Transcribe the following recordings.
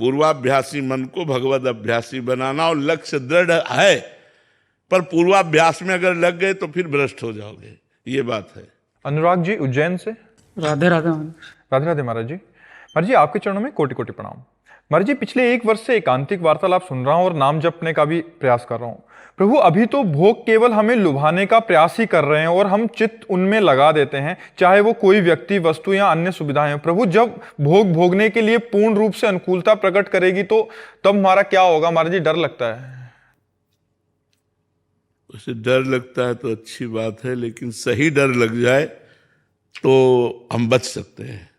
पूर्वाभ्यासी मन को भगवद अभ्यासी बनाना, और लक्ष्य दृढ़ है, पर पूर्वाभ्यास में अगर लग गए तो फिर भ्रष्ट हो जाओगे, ये बात है। अनुराग जी उज्जैन से। राधे राधे राधे राधे महाराज जी। महाराज जी आपके चरणों में कोटि कोटि प्रणाम। महाराज जी पिछले 1 वर्ष से एकांतिक वार्तालाप सुन रहा हूं और नाम जपने का भी प्रयास कर रहा हूं। प्रभु अभी तो भोग केवल हमें लुभाने का प्रयास ही कर रहे हैं और हम चित्त उनमें लगा देते हैं, चाहे वो कोई व्यक्ति, वस्तु या अन्य सुविधाएं। प्रभु जब भोग भोगने के लिए पूर्ण रूप से अनुकूलता प्रकट करेगी तो तब हमारा क्या होगा? महाराज जी डर लगता है। उसे डर लगता है तो अच्छी बात है, लेकिन सही डर लग जाए तो हम बच सकते हैं।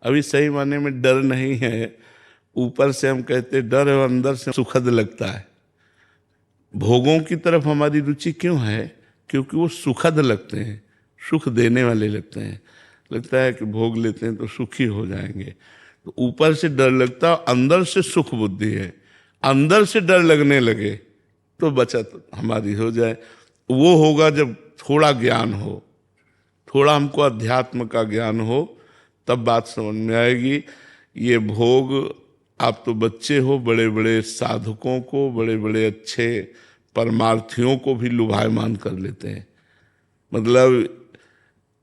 अभी सही माने में डर नहीं है, ऊपर से हम कहते डर है और अंदर से सुखद लगता है। भोगों की तरफ हमारी रुचि क्यों है? क्योंकि वो सुखद लगते हैं, सुख देने वाले लगते हैं। लगता है कि भोग लेते हैं तो सुखी हो जाएंगे, तो ऊपर से डर लगता है, अंदर से सुख बुद्धि है। अंदर से डर लगने लगे तो बचत हमारी हो जाए। वो होगा जब थोड़ा ज्ञान हो, थोड़ा हमको अध्यात्म का ज्ञान हो, तब बात समझ में आएगी। ये भोग, आप तो बच्चे हो, बड़े बड़े साधकों को, बड़े बड़े अच्छे परमार्थियों को भी लुभायमान कर लेते हैं, मतलब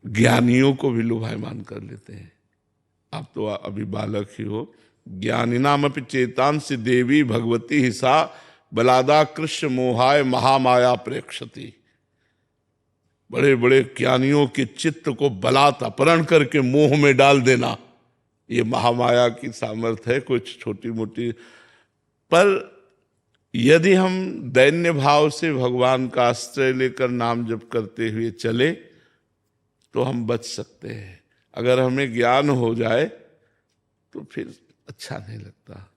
ज्ञानियों को भी लुभायमान कर लेते हैं। आप तो अभी बालक ही हो। ज्ञानिनाम अपि चेतांसि देवी भगवती ही सा बलादा कृष्ण मोहाय महामाया प्रेक्षति। बड़े बड़े ज्ञानियों के चित्त को बलात् अपहरण करके मोह में डाल देना, ये महामाया की सामर्थ्य है, कुछ छोटी मोटी। पर यदि हम दैन्य भाव से भगवान का आश्रय लेकर नाम जप करते हुए चले तो हम बच सकते हैं। अगर हमें ज्ञान हो जाए तो फिर अच्छा नहीं लगता।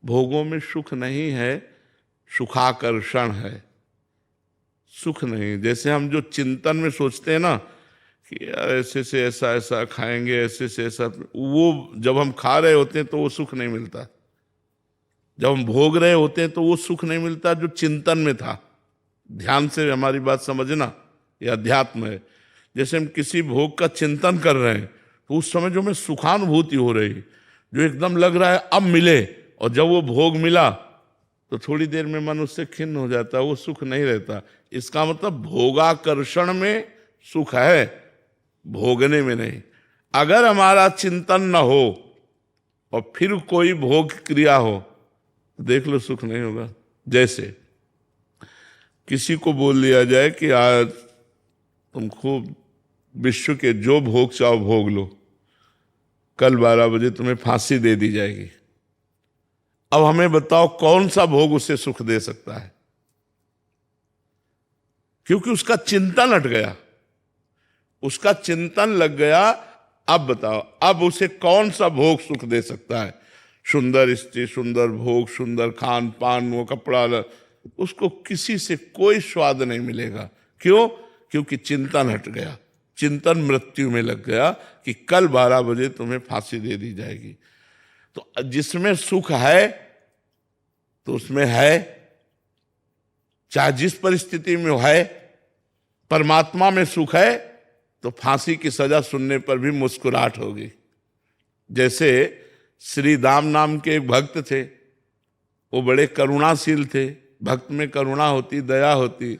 भोगों में सुख नहीं है, सुखाकर्षण है, सुख नहीं। जैसे हम जो चिंतन में सोचते हैं ना कि यार ऐसे से ऐसा ऐसा खाएंगे, ऐसे से ऐसा, वो जब हम खा रहे होते हैं तो वो सुख नहीं मिलता। जब हम भोग रहे होते हैं तो वो सुख नहीं मिलता जो चिंतन में था। ध्यान से हमारी बात समझना, ये अध्यात्म है। जैसे हम किसी भोग का चिंतन कर रहे हैं तो उस समय जो हमें सुखानुभूति हो रही, जो एकदम लग रहा है अब मिले, और जब वो भोग मिला तो थोड़ी देर में मन उससे खिन्न हो जाता है, वो सुख नहीं रहता। इसका मतलब भोगाकर्षण में सुख है, भोगने में नहीं। अगर हमारा चिंतन न हो और फिर कोई भोग क्रिया हो, देख लो सुख नहीं होगा। जैसे किसी को बोल दिया जाए कि आज तुम खूब विश्व के जो भोग चाहो भोग लो, कल 12 बजे तुम्हें फांसी दे दी जाएगी। अब हमें बताओ कौन सा भोग उसे सुख दे सकता है? क्योंकि उसका चिंतन हट गया, उसका चिंतन लग गया। अब बताओ, अब उसे कौन सा भोग सुख दे सकता है? सुंदर स्त्री, सुंदर भोग, सुंदर खान पान, वो कपड़ा, उसको किसी से कोई स्वाद नहीं मिलेगा। क्यों? क्योंकि चिंतन हट गया, चिंतन मृत्यु में लग गया कि कल 12 बजे तुम्हें फांसी दे दी जाएगी। तो जिसमें सुख है तो उसमें है, चाहे जिस परिस्थिति में है। परमात्मा में सुख है तो फांसी की सजा सुनने पर भी मुस्कुराहट होगी। जैसे श्री दाम नाम के एक भक्त थे, वो बड़े करुणाशील थे। भक्त में करुणा होती, दया होती।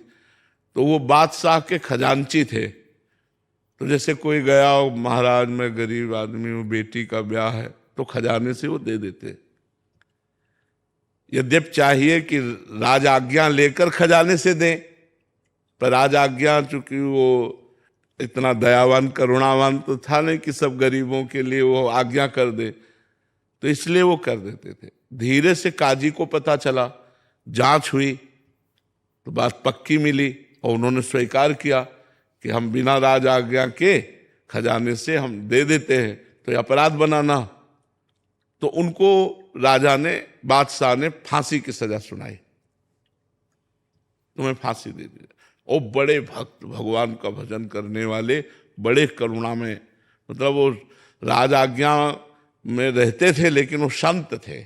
तो वो बादशाह के खजांची थे। तो जैसे कोई गया हो, महाराज मैं गरीब आदमी हूँ, बेटी का ब्याह है, तो खजाने से वो दे देते। यद्यप चाहिए कि राज आज्ञा लेकर खजाने से दें, पर राज आज्ञा चूंकि वो इतना दयावान करुणावान तो था नहीं कि सब गरीबों के लिए वो आज्ञा कर दे, तो इसलिए वो कर देते थे। धीरे से काजी को पता चला, जांच हुई तो बात पक्की मिली और उन्होंने स्वीकार किया कि हम बिना राज आज्ञा के खजाने से हम दे देते हैं, तो ये अपराध बनाना। तो उनको राजा ने, बादशाह ने फांसी की सजा सुनाई, तुम्हें फांसी दे दी। और बड़े भक्त, भगवान का भजन करने वाले, बड़े करुणा में, मतलब वो राज आज्ञा में रहते थे लेकिन वो शांत थे।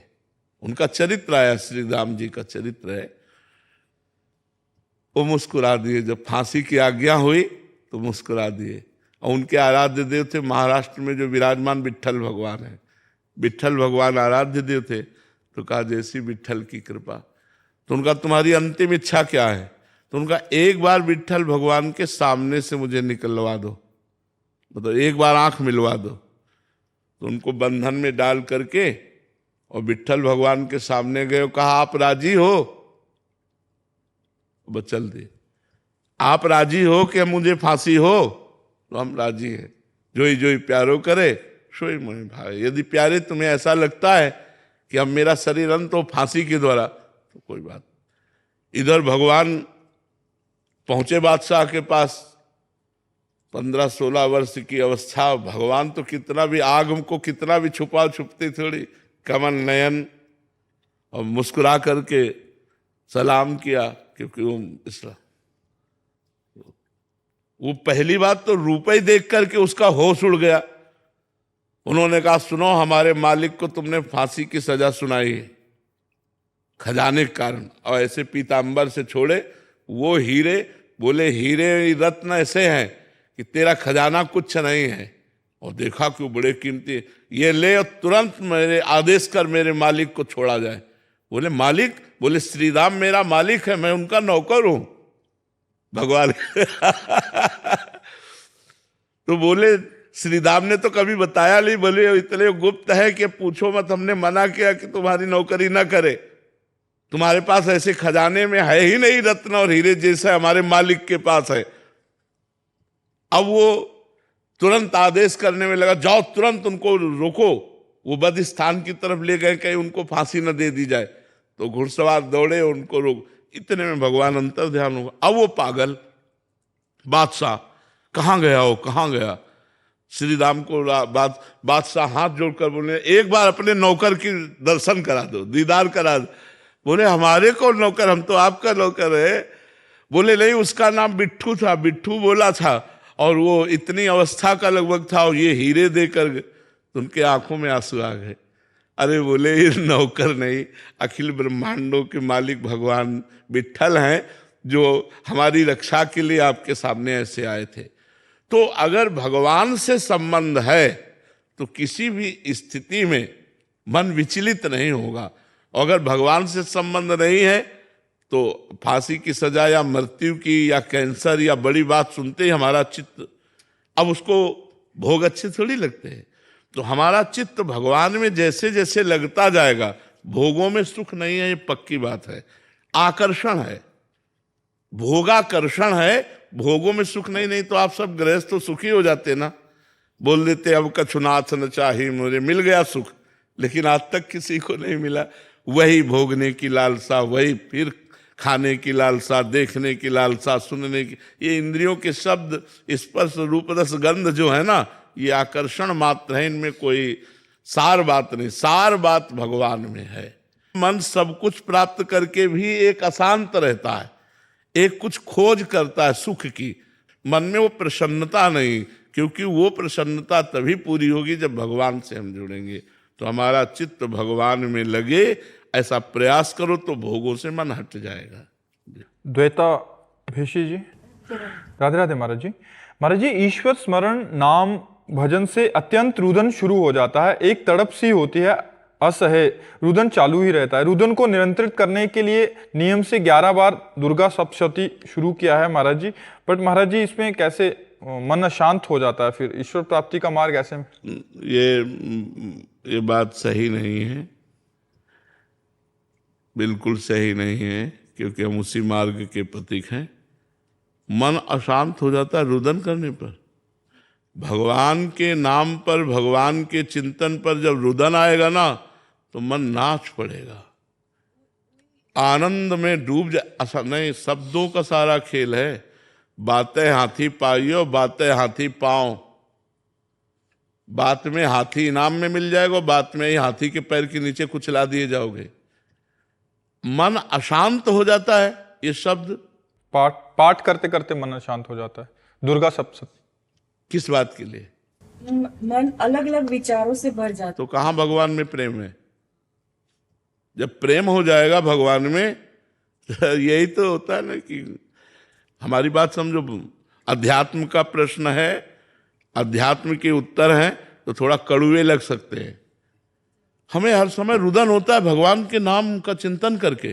उनका चरित्र आया, श्री राम जी का चरित्र है। वो मुस्कुरा दिए, जब फांसी की आज्ञा हुई तो मुस्कुरा दिए। और उनके आराध्य देव थे महाराष्ट्र में जो विराजमान विट्ठल भगवान है, विट्ठल भगवान आराध्य देव थे, तो कहा जैसी विट्ठल की कृपा। तो उनका तुम्हारी अंतिम इच्छा क्या है? तो उनका एक बार विट्ठल भगवान के सामने से मुझे निकलवा दो, मतलब एक बार आंख मिलवा दो। तो उनको बंधन में डाल करके और विट्ठल भगवान के सामने गए, कहा आप राजी हो? बस चल दिए, आप राजी हो कि मुझे फांसी हो? तो हम राजी हैं। जोई जोई प्यारो करे सोई मोहि भाए। यदि प्यारे तुम्हें ऐसा लगता है कि अब मेरा शरीर अंत हो फांसी के द्वारा, तो कोई बात। इधर भगवान पहुंचे बादशाह के पास, 15-16 वर्ष की अवस्था। भगवान तो कितना भी आग को कितना भी छुपा छुपते थोड़ी, कमल नयन, और मुस्कुरा करके सलाम किया, क्योंकि वो पहली बात तो रूप ही देख करके उसका होश उड़ गया। उन्होंने कहा सुनो, हमारे मालिक को तुमने फांसी की सजा सुनाई है खजाने के कारण, और ऐसे पीतांबर से छोड़े वो हीरे। बोले हीरे रत्न ऐसे हैं कि तेरा खजाना कुछ नहीं है, और देखा कि वो बड़े कीमती, ये ले और तुरंत मेरे आदेश कर मेरे मालिक को छोड़ा जाए। बोले मालिक? बोले श्री राम मेरा मालिक है, मैं उनका नौकर हूं भगवान। तो बोले श्री राम ने तो कभी बताया नहीं। बोले इतने गुप्त है कि पूछो मत, हमने मना किया कि तुम्हारी नौकरी ना करे, तुम्हारे पास ऐसे खजाने में है ही नहीं रत्न और हीरे जैसे हमारे मालिक के पास है। अब वो तुरंत आदेश करने में लगा, जाओ तुरंत उनको रोको, वो बद स्थान की तरफ ले गए, कहीं उनको फांसी न दे दी जाए। तो घुड़सवार दौड़े, उनको रोक। इतने में भगवान अंतर ध्यान होगा। अब वो पागल बादशाह कहाँ गया हो, कहाँ गया? श्री राम को बादशाह हाथ जोड़कर बोले एक बार अपने नौकर की दर्शन करा दो, दीदार करा दो। बोले हमारे को नौकर? हम तो आपका नौकर है। बोले नहीं, उसका नाम बिट्ठू था, बिट्ठू बोला था, और वो इतनी अवस्था का लगभग था, और ये हीरे देकर। तो उनके आंखों में आंसू आ गए। अरे बोले ये नौकर नहीं, अखिल ब्रह्मांडों के मालिक भगवान विट्ठल हैं, जो हमारी रक्षा के लिए आपके सामने ऐसे आए थे। तो अगर भगवान से संबंध है तो किसी भी स्थिति में मन विचलित नहीं होगा। अगर भगवान से संबंध नहीं है तो फांसी की सजा या मृत्यु की या कैंसर या बड़ी बात सुनते ही हमारा चित्त, अब उसको भोग अच्छे थोड़ी लगते हैं, तो हमारा चित्त भगवान में जैसे जैसे लगता जाएगा। भोगों में सुख नहीं है, ये पक्की बात है, आकर्षण है, भोगाकर्षण है। भोगों में सुख नहीं तो आप सब गृहस्थ तो सुखी हो जाते ना। बोल देते अब कछु नाथ न चाहिए, मुझे मिल गया सुख, लेकिन आज तक किसी को नहीं मिला। वही भोगने की लालसा, वही फिर खाने की लालसा, देखने की लालसा, सुनने की, ये इंद्रियों के शब्द स्पर्श रूप रस गंध जो है ना, ये आकर्षण मात्र है, इनमें कोई सार बात नहीं। सार बात भगवान में है। मन सब कुछ प्राप्त करके भी एक अशांत रहता है, एक कुछ खोज करता है सुख की। मन में वो प्रसन्नता नहीं, क्योंकि वो प्रसन्नता तभी पूरी होगी जब भगवान से हम जुड़ेंगे। तो हमारा चित्त भगवान में लगे, ऐसा प्रयास करो तो भोगों से मन हट जाएगा। द्वैता भेषी जी, राधे राधे महाराज जी। महाराज जी, ईश्वर स्मरण नाम भजन से अत्यंत रुदन शुरू हो जाता है, एक तड़प सी होती है, असह्य रुदन चालू ही रहता है। रुदन को नियंत्रित करने के लिए नियम से 11 बार दुर्गा सप्तशती शुरू किया है महाराज जी। बट महाराज जी, इसमें कैसे मन अशांत हो जाता है, फिर ईश्वर प्राप्ति का मार्ग ऐसे में? ये बात सही नहीं है, बिल्कुल सही नहीं है, क्योंकि हम उसी मार्ग के प्रतीक हैं। मन अशांत हो जाता है रुदन करने पर। भगवान के नाम पर, भगवान के चिंतन पर जब रुदन आएगा ना, तो मन नाच पड़ेगा, आनंद में डूब जा। नहीं, शब्दों का सारा खेल है। बातें हाथी पाइयो, बातें हाथी पाओ। बात में हाथी इनाम में मिल जाएगा, बात में ही हाथी के पैर के नीचे कुचला दिए जाओगे। मन अशांत हो जाता है, ये शब्द पाठ करते करते मन अशांत हो जाता है। दुर्गा सप्तशती किस बात के लिए? मन अलग अलग विचारों से भर जाता। तो कहाँ भगवान में प्रेम है? जब प्रेम हो जाएगा भगवान में, यही तो होता है ना कि हमारी बात समझो। अध्यात्म का प्रश्न है, अध्यात्म के उत्तर हैं तो थोड़ा कड़ुए लग सकते हैं, हमें हर समय रुदन होता है भगवान के नाम का चिंतन करके,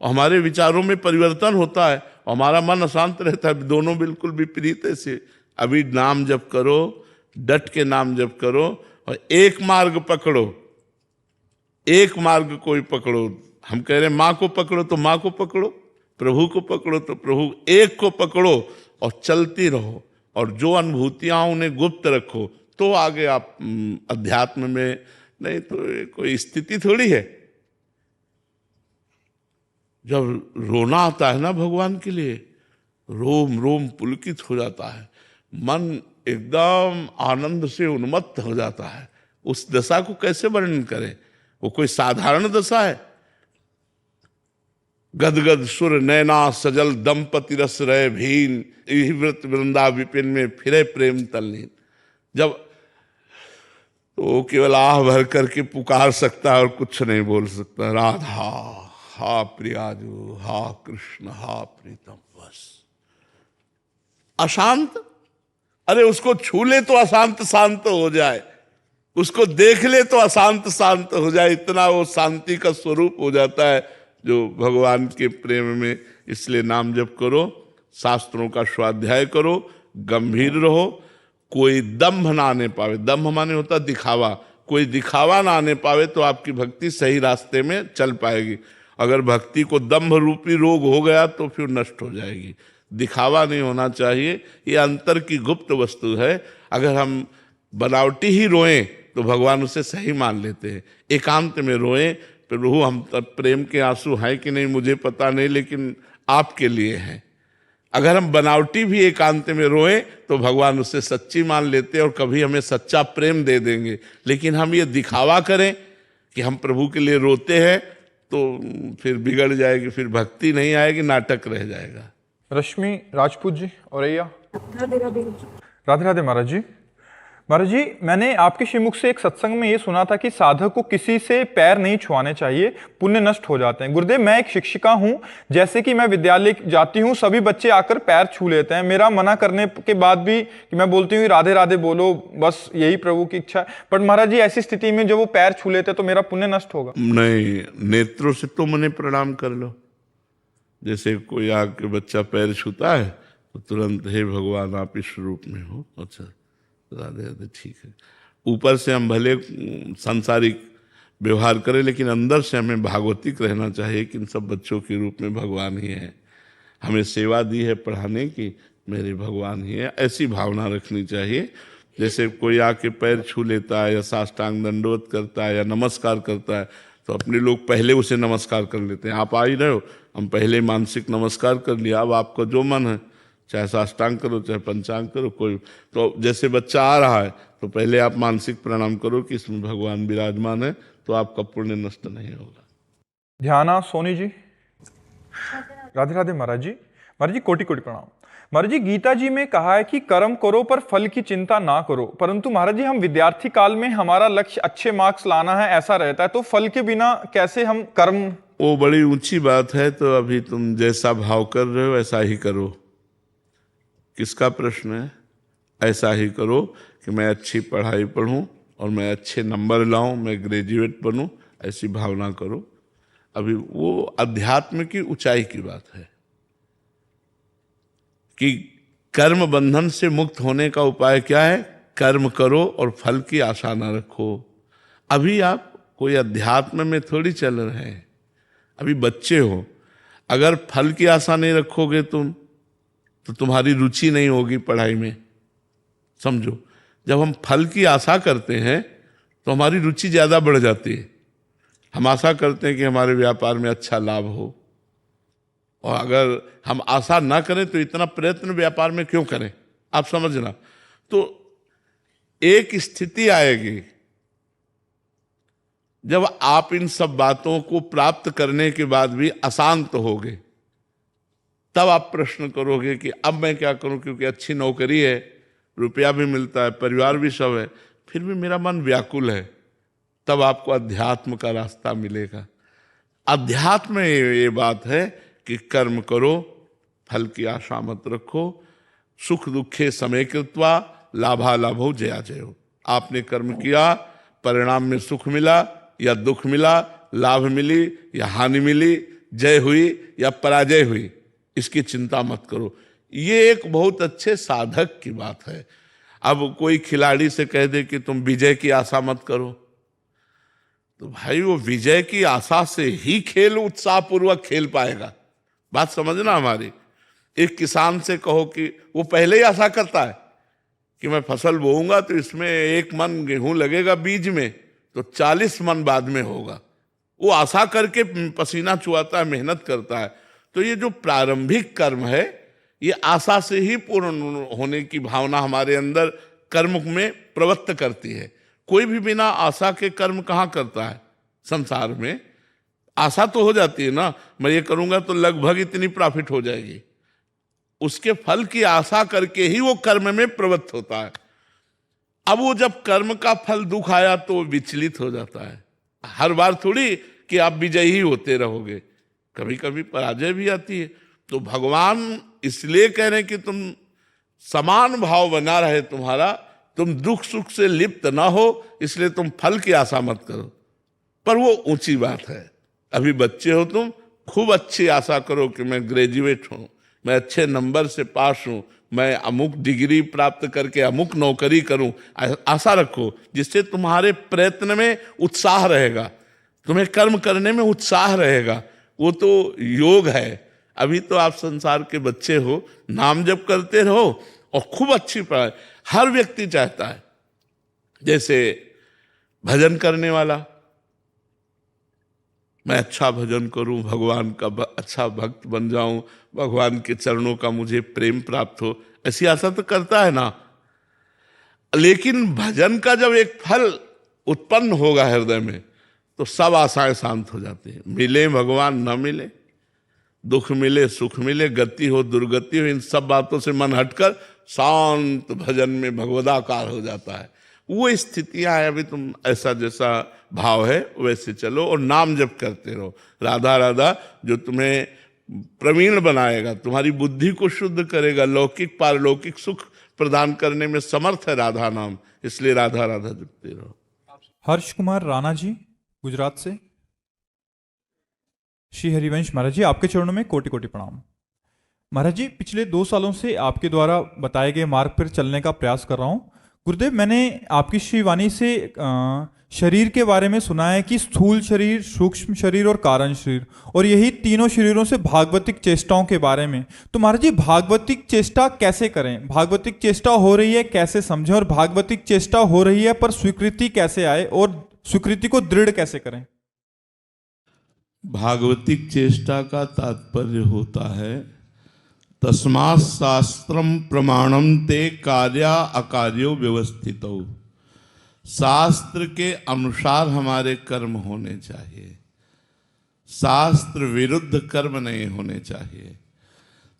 और हमारे विचारों में परिवर्तन होता है, और हमारा मन अशांत रहता है। दोनों बिल्कुल विपरीत है से। अभी नाम जप करो, डट के नाम जप करो, और एक मार्ग पकड़ो, एक मार्ग कोई पकड़ो। हम कह रहे हैं माँ को पकड़ो तो माँ को पकड़ो, प्रभु को पकड़ो तो प्रभु, एक को पकड़ो और चलती रहो, और जो अनुभूतियां उन्हें गुप्त रखो, तो आगे आप अध्यात्म में, नहीं तो ये कोई स्थिति थोड़ी है। जब रोना आता है ना भगवान के लिए, रोम रोम पुलकित हो जाता है, मन एकदम आनंद से उन्मत्त हो जाता है। उस दशा को कैसे वर्णन करें? वो कोई साधारण दशा है? गदगद सुर नैना सजल दंपति रस रहे भीन, यही व्रत वृंदा विपिन में फिरे प्रेम तल्लीन। जब तो वो केवल आह भर करके पुकार सकता है और कुछ नहीं बोल सकता। राधा, हा प्रियाजू, हा कृष्ण, हा प्रीतम, बस अशांत। अरे उसको छू ले तो अशांत शांत हो जाए, उसको देख ले तो अशांत शांत हो जाए। इतना वो शांति का स्वरूप हो जाता है जो भगवान के प्रेम में। इसलिए नाम जप करो, शास्त्रों का स्वाध्याय करो, गंभीर रहो, कोई दंभ ना आने पावे। दंभ माने होता दिखावा, कोई दिखावा ना आने पावे तो आपकी भक्ति सही रास्ते में चल पाएगी। अगर भक्ति को दंभ रूपी रोग हो गया तो फिर नष्ट हो जाएगी। दिखावा नहीं होना चाहिए, ये अंतर की गुप्त वस्तु है। अगर हम बनावटी ही रोएं तो भगवान उसे सही मान लेते हैं। एकांत में रोएं, प्रभु हम तब प्रेम के आंसू हैं कि नहीं मुझे पता नहीं, लेकिन आपके लिए हैं। अगर हम बनावटी भी एकांत में रोएं तो भगवान उसे सच्ची मान लेते हैं और कभी हमें सच्चा प्रेम दे देंगे। लेकिन हम ये दिखावा करें कि हम प्रभु के लिए रोते हैं तो फिर बिगड़ जाएगी, फिर भक्ति नहीं आएगी, नाटक रह जाएगा। रश्मि राजपूत जी और अय्या। राधे राधे। राधे राधे महाराज जी। महाराज जी, मैंने आपके श्रीमुख से एक सत्संग में ये सुना था कि साधक को किसी से पैर नहीं छुआने चाहिए, पुण्य नष्ट हो जाते हैं। गुरुदेव, मैं एक शिक्षिका हूँ, जैसे कि मैं विद्यालय जाती हूँ, सभी बच्चे आकर पैर छू लेते हैं। मेरा मना करने के बाद भी कि मैं बोलती हूँ राधे राधे बोलो, बस यही प्रभु की इच्छा है। बट महाराज जी, ऐसी स्थिति में जब वो पैर छू लेते तो मेरा पुण्य नष्ट होगा? नहीं, नेत्रों से तुम उन्हें प्रणाम कर लो। जैसे कोई आके बच्चा पैर छूता है तो तुरंत, हे भगवान आप इस रूप में हो, अच्छा राधे राधे, ठीक है। ऊपर से हम भले सांसारिक व्यवहार करें, लेकिन अंदर से हमें भागवतिक रहना चाहिए कि इन सब बच्चों के रूप में भगवान ही है। हमें सेवा दी है पढ़ाने की, मेरे भगवान ही है, ऐसी भावना रखनी चाहिए। जैसे कोई आके पैर छू लेता है या साष्टांग दंडवत करता है या नमस्कार करता है तो अपने लोग पहले उसे नमस्कार कर लेते हैं। आप आ ही रहे हो, हम पहले मानसिक नमस्कार कर लिया, अब आपका जो मन है, चाहे साष्टांग करो चाहे पंचांग करो, कोई तो जैसे बच्चा आ रहा है तो पहले आप मानसिक प्रणाम करो कि इसमें भगवान विराजमान है, तो आपका पुण्य नष्ट नहीं होगा। ध्याना सोनी जी। राधे राधे महाराज जी। महाराज जी, कोटि कोटि प्रणाम। महाराज जी, गीता जी में कहा है कि कर्म करो पर फल की चिंता ना करो, परंतु महाराज जी हम विद्यार्थी काल में हमारा लक्ष्य अच्छे मार्क्स लाना है ऐसा रहता है, तो फल के बिना कैसे हम कर्म? वो बड़ी ऊंची बात है। तो अभी तुम जैसा भाव कर रहे हो ऐसा ही करो। किसका प्रश्न है? ऐसा ही करो कि मैं अच्छी पढ़ाई पढ़ूं और मैं अच्छे नंबर लाऊं, मैं ग्रेजुएट बनूं, ऐसी भावना करो। अभी वो अध्यात्म की ऊंचाई की बात है कि कर्म बंधन से मुक्त होने का उपाय क्या है? कर्म करो और फल की आशा न रखो। अभी आप कोई अध्यात्म में थोड़ी चल रहे हैं, अभी बच्चे हो। अगर फल की आशा नहीं रखोगे तुम तो तुम्हारी रुचि नहीं होगी पढ़ाई में। समझो, जब हम फल की आशा करते हैं तो हमारी रुचि ज्यादा बढ़ जाती है। हम आशा करते हैं कि हमारे व्यापार में अच्छा लाभ हो, और अगर हम आशा ना करें तो इतना प्रयत्न व्यापार में क्यों करें? आप समझना। तो एक स्थिति आएगी जब आप इन सब बातों को प्राप्त करने के बाद भी अशांत होगे, तब आप प्रश्न करोगे कि अब मैं क्या करूं, क्योंकि अच्छी नौकरी है, रुपया भी मिलता है, परिवार भी सब है, फिर भी मेरा मन व्याकुल है। तब आपको अध्यात्म का रास्ता मिलेगा। अध्यात्म में ये बात है कि कर्म करो, फल की आशा मत रखो। सुख दुखे समय कृत्वा लाभा लाभो जया जयो। आपने कर्म किया, परिणाम में सुख मिला, या दुख मिला, लाभ मिली या हानि मिली, जय हुई या पराजय हुई, इसकी चिंता मत करो। ये एक बहुत अच्छे साधक की बात है। अब कोई खिलाड़ी से कह दे कि तुम विजय की आशा मत करो, तो भाई वो विजय की आशा से ही खेल उत्साहपूर्वक खेल पाएगा। बात समझना हमारी। एक किसान से कहो कि वो पहले ही आशा करता है कि मैं फसल बोऊंगा तो इसमें 1 मन गेहूं लगेगा बीज में, तो 40 मन बाद में होगा। वो आशा करके पसीना चुआता है, मेहनत करता है। तो ये जो प्रारंभिक कर्म है, ये आशा से ही पूर्ण होने की भावना हमारे अंदर कर्म में प्रवृत्त करती है। कोई भी बिना आशा के कर्म कहाँ करता है संसार में? आशा तो हो जाती है ना, मैं ये करूंगा तो लगभग इतनी प्रॉफिट हो जाएगी, उसके फल की आशा करके ही वो कर्म में प्रवृत्त होता है। अब वो जब कर्म का फल दुख आया तो विचलित हो जाता है। हर बार थोड़ी कि आप विजयी ही होते रहोगे, कभी कभी पराजय भी आती है। तो भगवान इसलिए कह रहे हैं कि तुम समान भाव बना रहे तुम्हारा, तुम दुख सुख से लिप्त ना हो, इसलिए तुम फल की आशा मत करो। पर वो ऊंची बात है। अभी बच्चे हो तुम, खूब अच्छी आशा करो कि मैं ग्रेजुएट हूं, मैं अच्छे नंबर से पास हूं, मैं अमुक डिग्री प्राप्त करके अमुक नौकरी करूं। आशा रखो, जिससे तुम्हारे प्रयत्न में उत्साह रहेगा, तुम्हें कर्म करने में उत्साह रहेगा। वो तो योग है। अभी तो आप संसार के बच्चे हो, नाम जप करते रहो और खूब अच्छी पढ़ाई। हर व्यक्ति चाहता है, जैसे भजन करने वाला, मैं अच्छा भजन करूं, भगवान का अच्छा भक्त बन जाऊं, भगवान के चरणों का मुझे प्रेम प्राप्त हो, ऐसी आशा तो करता है ना। लेकिन भजन का जब एक फल उत्पन्न होगा हृदय में, तो सब आशाएं शांत हो जाती हैं। मिले भगवान, न मिले, दुख मिले, सुख मिले, गति हो, दुर्गति हो, इन सब बातों से मन हटकर शांत भजन में भगवदाकार हो जाता है। वो स्थितियां है। अभी तुम ऐसा जैसा भाव है वैसे चलो और नाम जप करते रहो। राधा राधा जो तुम्हें प्रवीण बनाएगा, तुम्हारी बुद्धि को शुद्ध करेगा, लौकिक पारलौकिक सुख प्रदान करने में समर्थ है राधा नाम, इसलिए राधा राधा जपते रहो। हर्ष कुमार राणा जी गुजरात से। श्री हरिवंश महाराज जी, आपके चरणों में कोटि कोटि प्रणाम। महाराज जी, पिछले 2 सालों से आपके द्वारा बताए गए मार्ग पर चलने का प्रयास कर रहा हूँ। गुरुदेव, मैंने आपकी श्री वाणी से शरीर के बारे में सुना है कि स्थूल शरीर, सूक्ष्म शरीर और कारण शरीर, और यही तीनों शरीरों से भागवतिक चेष्टाओं के बारे में। तो महाराज जी, भागवतिक चेष्टा कैसे करें? भागवतिक चेष्टा हो रही है कैसे समझें? और भागवतिक चेष्टा हो रही है पर स्वीकृति कैसे आए और स्वीकृति को दृढ़ कैसे करें? भागवतिक चेष्टा का तात्पर्य होता है तस्मात् शास्त्रम प्रमाणम ते कार्या अकार्यो व्यवस्थितो। शास्त्र के अनुसार हमारे कर्म होने चाहिए, शास्त्र विरुद्ध कर्म नहीं होने चाहिए।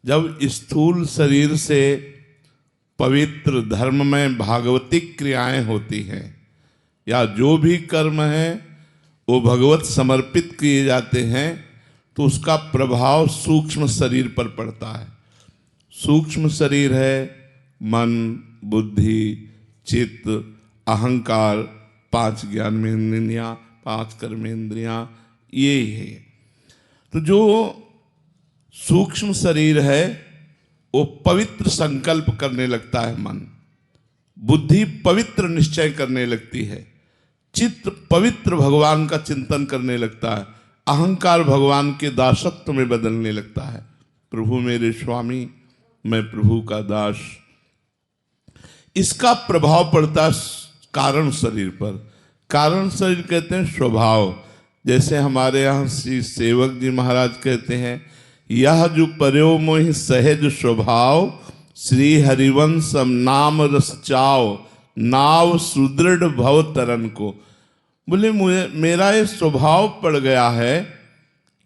जब स्थूल शरीर से पवित्र धर्म में भागवतिक क्रियाएं होती हैं या जो भी कर्म है वो भगवत समर्पित किए जाते हैं, तो उसका प्रभाव सूक्ष्म शरीर पर पड़ता है। सूक्ष्म शरीर है मन, बुद्धि, चित्त, अहंकार, 5 ज्ञानेंद्रियां, 5 कर्मेंद्रियां, ये है। तो जो सूक्ष्म शरीर है वो पवित्र संकल्प करने लगता है मन, बुद्धि पवित्र निश्चय करने लगती है, चित्त पवित्र भगवान का चिंतन करने लगता है, अहंकार भगवान के दासत्व में बदलने लगता है। प्रभु मेरे स्वामी, मैं प्रभु का दास। इसका प्रभाव पड़ता है कारण शरीर पर। कारण शरीर कहते हैं स्वभाव। जैसे हमारे यहाँ श्री सेवक जी महाराज कहते हैं, यह जो पर्यो मोहि सहज स्वभाव, श्री हरिवंशम नाम रस चाव, नाव सुदृढ़ भव तरन को। बोले मुझे मेरा ये स्वभाव पड़ गया है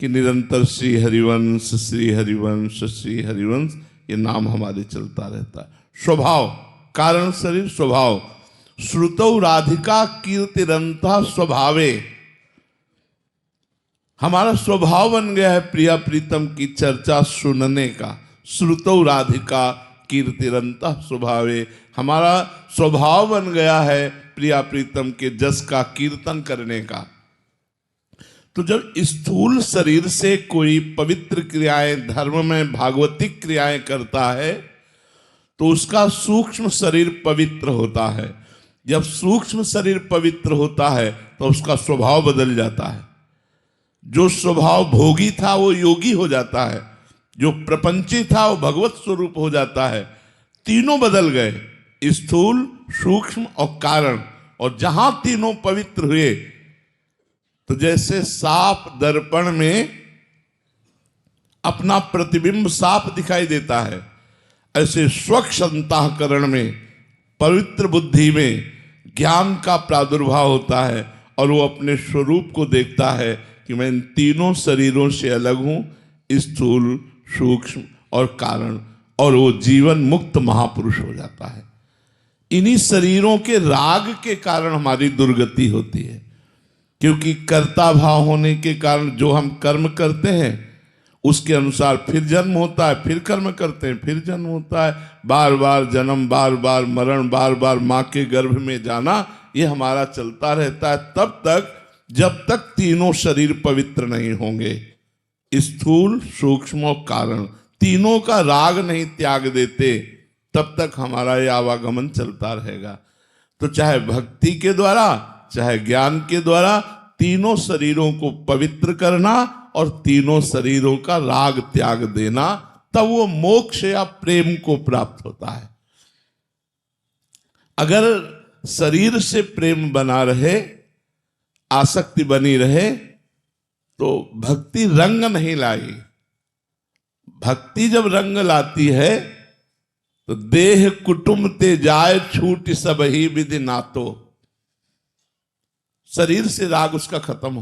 कि निरंतर श्री हरिवंश, श्री हरिवंश, श्री हरिवंश, ये नाम हमारे चलता रहता है। स्वभाव, कारण शरीर स्वभाव। श्रुतौ राधिका कीर्तिरंता स्वभावे। हमारा स्वभाव बन गया है प्रिया प्रीतम की चर्चा सुनने का। श्रुतौ राधिका कीर्तिरंता स्वभावे, हमारा स्वभाव बन गया है प्रिया प्रीतम के जस का कीर्तन करने का। तो जब स्थूल शरीर से कोई पवित्र क्रियाएं, धर्म में भागवतिक क्रियाएं करता है, तो उसका सूक्ष्म शरीर पवित्र होता है। जब सूक्ष्म शरीर पवित्र होता है तो उसका स्वभाव बदल जाता है। जो स्वभाव भोगी था वो योगी हो जाता है, जो प्रपंची था वो भगवत स्वरूप हो जाता है। तीनों बदल गए, स्थूल, सूक्ष्म और कारण। और जहां तीनों पवित्र हुए, तो जैसे साफ दर्पण में अपना प्रतिबिंब साफ दिखाई देता है, ऐसे स्वच्छ अंतःकरण में, पवित्र बुद्धि में ज्ञान का प्रादुर्भाव होता है और वो अपने स्वरूप को देखता है कि मैं इन तीनों शरीरों से अलग हूं, स्थूल, सूक्ष्म और कारण, और वो जीवन मुक्त महापुरुष हो जाता है। इन्हीं शरीरों के राग के कारण हमारी दुर्गति होती है, क्योंकि कर्ता भाव होने के कारण जो हम कर्म करते हैं उसके अनुसार फिर जन्म होता है, फिर कर्म करते हैं, फिर जन्म होता है, बार बार जन्म, बार बार मरण, बार बार माँ के गर्भ में जाना, ये हमारा चलता रहता है तब तक जब तक तीनों शरीर पवित्र नहीं होंगे। स्थूल, सूक्ष्म और कारण तीनों का राग नहीं त्याग देते, तब तक हमारा ये आवागमन चलता रहेगा। तो चाहे भक्ति के द्वारा, चाहे ज्ञान के द्वारा, तीनों शरीरों को पवित्र करना और तीनों शरीरों का राग त्याग देना, तब वो मोक्ष या प्रेम को प्राप्त होता है। अगर शरीर से प्रेम बना रहे, आसक्ति बनी रहे, तो भक्ति रंग नहीं लाई। भक्ति जब रंग लाती है तो देह कुटुंब ते जाए छूट सब ही विधि नातो, शरीर से राग उसका खत्म हो